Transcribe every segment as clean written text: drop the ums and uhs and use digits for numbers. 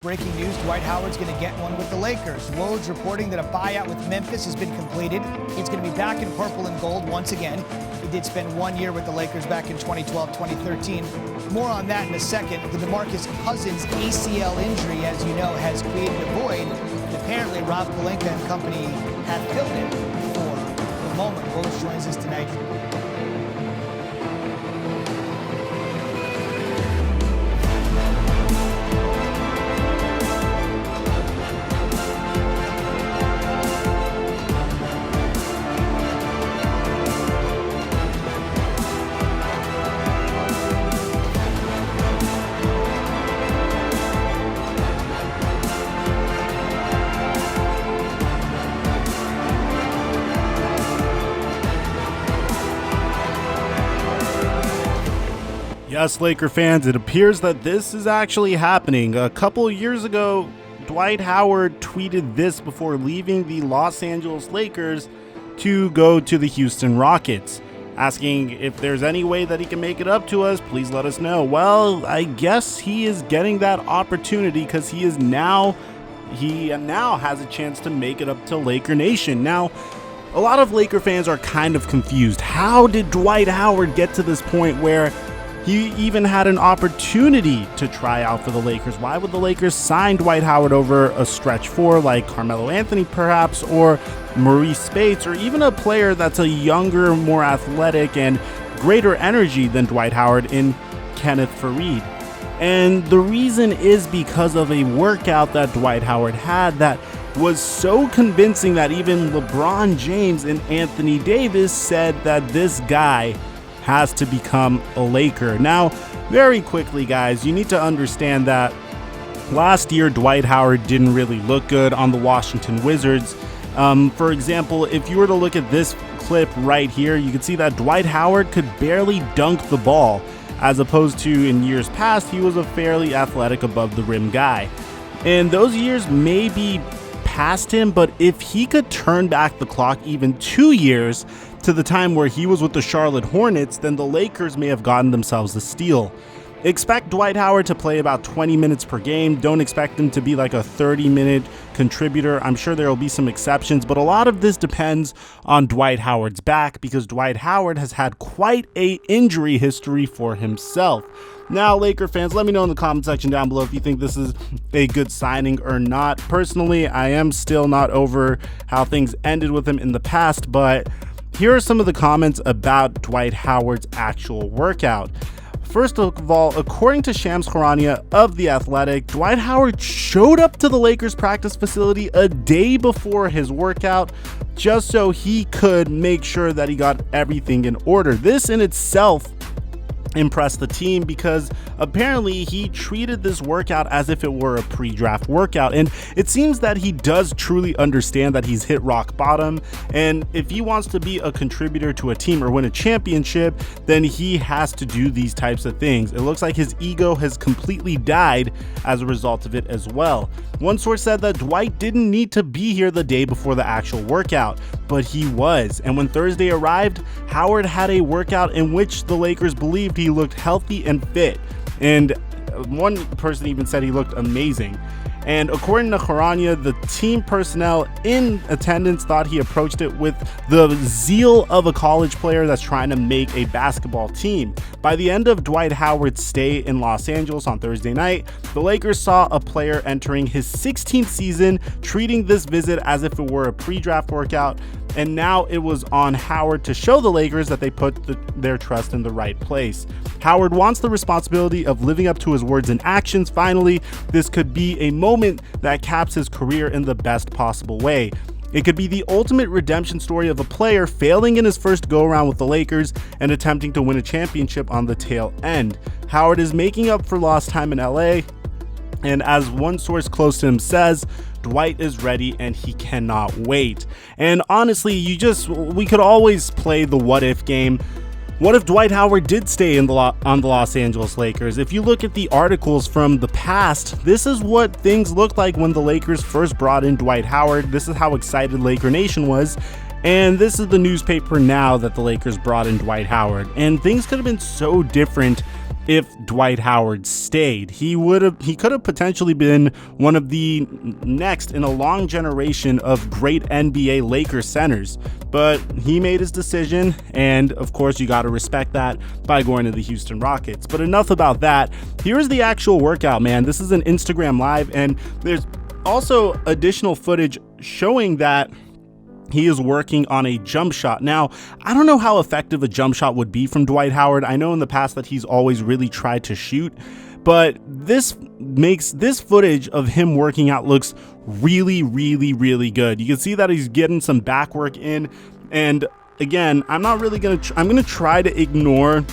Breaking news, Dwight Howard's going to get one with the Lakers. Woj reporting that a buyout with Memphis has been completed. He's going to be back in purple and gold once again. He did spend 1 year with the Lakers back in 2012-2013. More on that in a second. The DeMarcus Cousins ACL injury, as you know, has created a void. And apparently Rob Pelinka and company have filled it for the moment. Woj joins us tonight. Yes, Laker fans, it appears that this is actually happening. A couple of years ago, Dwight Howard tweeted this before leaving the Los Angeles Lakers to go to the Houston Rockets, asking if there's any way that he can make it up to us, please let us know. Well, I guess he is getting that opportunity because he now has a chance to make it up to Laker Nation. Now, a lot of Laker fans are kind of confused. How did Dwight Howard get to this point where he even had an opportunity to try out for the Lakers? Why would the Lakers sign Dwight Howard over a stretch four like Carmelo Anthony perhaps, or Maurice Spates, or even a player that's a younger, more athletic, and greater energy than Dwight Howard in Kenneth Faried? And the reason is because of a workout that Dwight Howard had that was so convincing that even LeBron James and Anthony Davis said that this guy has to become a Laker. Now, very quickly, guys, you need to understand that last year Dwight Howard didn't really look good on the Washington Wizards. For example, if you were to look at this clip right here, you can see that Dwight Howard could barely dunk the ball, as opposed to in years past, he was a fairly athletic above the rim guy. And those years may be past him, but if he could turn back the clock even 2 years to the time where he was with the Charlotte Hornets, then the Lakers may have gotten themselves a steal. Expect Dwight Howard to play about 20 minutes per game. Don't expect him to be like a 30-minute contributor. I'm sure there will be some exceptions, but a lot of this depends on Dwight Howard's back, because Dwight Howard has had quite a injury history for himself. Now, Laker fans, let me know in the comment section down below if you think this is a good signing or not. Personally, I am still not over how things ended with him in the past, but here are some of the comments about Dwight Howard's actual workout. First of all, according to Shams Charania of The Athletic, Dwight Howard showed up to the Lakers practice facility a day before his workout just so he could make sure that he got everything in order. This in itself impressed the team because apparently he treated this workout as if it were a pre-draft workout, and it seems that he does truly understand that he's hit rock bottom, and if he wants to be a contributor to a team or win a championship, then he has to do these types of things. It looks like his ego has completely died as a result of it as well. One source said that Dwight didn't need to be here the day before the actual workout, but he was, and when Thursday arrived, Howard had a workout in which the Lakers believed he looked healthy and fit, and one person even said he looked amazing. And according to Charania, the team personnel in attendance thought he approached it with the zeal of a college player that's trying to make a basketball team. By the end of Dwight Howard's stay in Los Angeles on Thursday night, the Lakers saw a player entering his 16th season treating this visit as if it were a pre-draft workout, and now it was on Howard to show the Lakers that they put their trust in the right place. Howard wants the responsibility of living up to his words and actions. Finally, this could be a moment that caps his career in the best possible way. It could be the ultimate redemption story of a player failing in his first go-around with the Lakers and attempting to win a championship on the tail end. Howard is making up for lost time in LA, and as one source close to him says, Dwight is ready and he cannot wait. And honestly, we could always play the what if game. What if Dwight Howard did stay on the Los Angeles Lakers? If you look at the articles from the past, this is what things looked like when the Lakers first brought in Dwight Howard. This is how excited Laker Nation was. And this is the newspaper now that the Lakers brought in Dwight Howard. And things could have been so different if Dwight Howard stayed. He could have potentially been one of the next in a long generation of great NBA Lakers centers, but he made his decision, and of course you got to respect that by going to the Houston Rockets. But enough about that. Here's the actual workout, man. This is an Instagram Live, and there's also additional footage showing that he is working on a jump shot. Now, I don't know how effective a jump shot would be from Dwight Howard. I know in the past that he's always really tried to shoot, but this makes this footage of him working out looks really, really, really good. You can see that he's getting some back work in. And again, I'm gonna try to ignore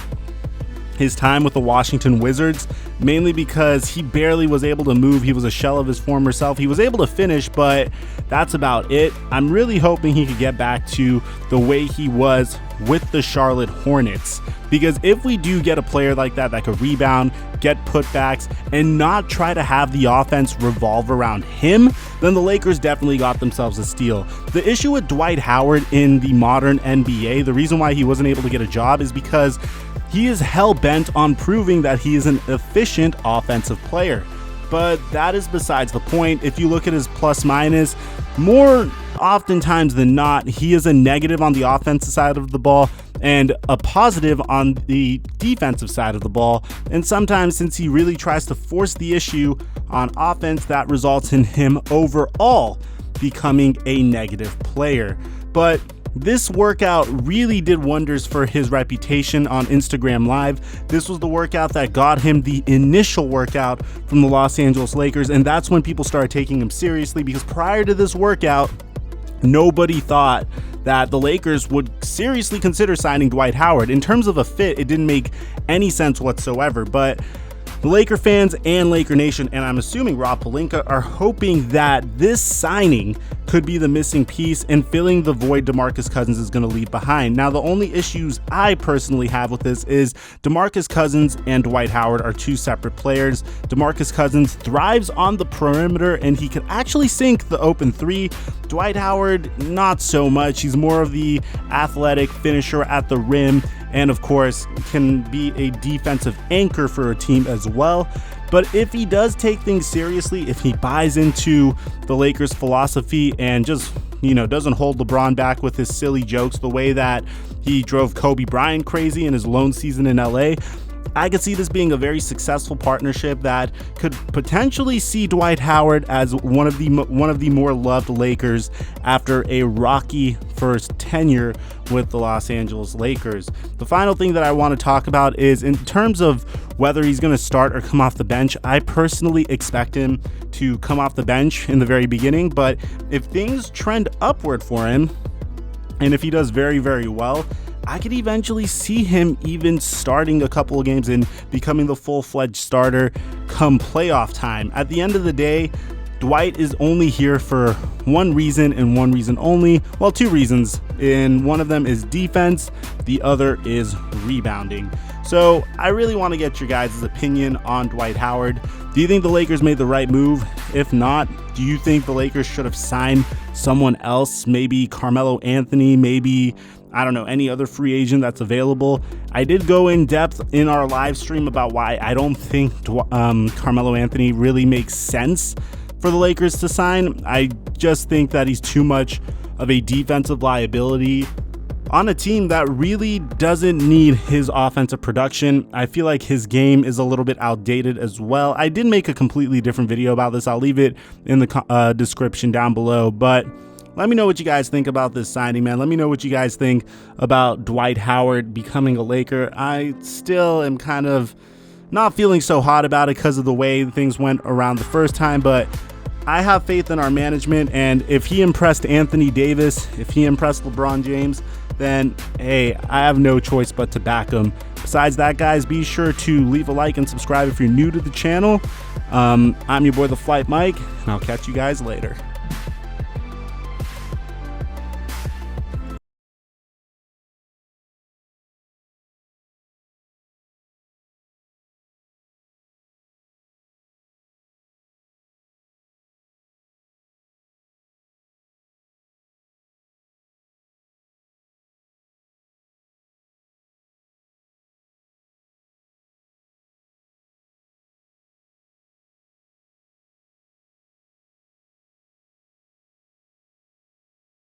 his time with the Washington Wizards, mainly because he barely was able to move. He was a shell of his former self. He was able to finish, but that's about it. I'm really hoping he could get back to the way he was with the Charlotte Hornets, because if we do get a player like that could rebound, get putbacks, and not try to have the offense revolve around him, then the Lakers definitely got themselves a steal. The issue with Dwight Howard in the modern NBA, the reason why he wasn't able to get a job is because he is hell-bent on proving that he is an efficient offensive player. But that is besides the point. If you look at his plus-minus, more oftentimes than not, he is a negative on the offensive side of the ball and a positive on the defensive side of the ball. And sometimes, since he really tries to force the issue on offense, that results in him overall becoming a negative player. But this workout really did wonders for his reputation on Instagram Live. This was the workout that got him the initial workout from the Los Angeles Lakers, and that's when people started taking him seriously, because prior to this workout, nobody thought that the Lakers would seriously consider signing Dwight Howard. In terms of a fit, it didn't make any sense whatsoever, but the Laker fans and Laker Nation, and I'm assuming Rob Pelinka, are hoping that this signing could be the missing piece in filling the void DeMarcus Cousins is going to leave behind. Now, the only issues I personally have with this is DeMarcus Cousins and Dwight Howard are two separate players. DeMarcus Cousins thrives on the perimeter, and he can actually sink the open three. Dwight Howard, not so much. He's more of the athletic finisher at the rim, and of course can be a defensive anchor for a team as well. But if he does take things seriously, if he buys into the Lakers philosophy and just, doesn't hold LeBron back with his silly jokes the way that he drove Kobe Bryant crazy in his lone season in LA, I could see this being a very successful partnership that could potentially see Dwight Howard as one of the more loved Lakers after a rocky first tenure with the Los Angeles Lakers. The final thing that I want to talk about is in terms of whether he's going to start or come off the bench. I personally expect him to come off the bench in the very beginning, but if things trend upward for him, and if he does very, very well, I could eventually see him even starting a couple of games and becoming the full-fledged starter come playoff time. At the end of the day, Dwight is only here for one reason and one reason only. Well, two reasons, and one of them is defense, the other is rebounding. So I really want to get your guys' opinion on Dwight Howard. Do you think the Lakers made the right move? If not, do you think the Lakers should have signed someone else? Maybe Carmelo Anthony, maybe, I don't know, any other free agent that's available. I did go in depth in our live stream about why I don't think Carmelo Anthony really makes sense for the Lakers to sign. I just think that he's too much of a defensive liability on a team that really doesn't need his offensive production. I feel like his game is a little bit outdated as well. I did make a completely different video about this. I'll leave it in the description down below, but let me know what you guys think about this signing, man. Let me know what you guys think about Dwight Howard becoming a Laker. I still am kind of not feeling so hot about it because of the way things went around the first time, but I have faith in our management, and if he impressed Anthony Davis, if he impressed LeBron James, then hey, I have no choice but to back him. Besides that, guys, be sure to leave a like and subscribe if you're new to the channel. I'm your boy, Theflightmike, and I'll catch you guys later.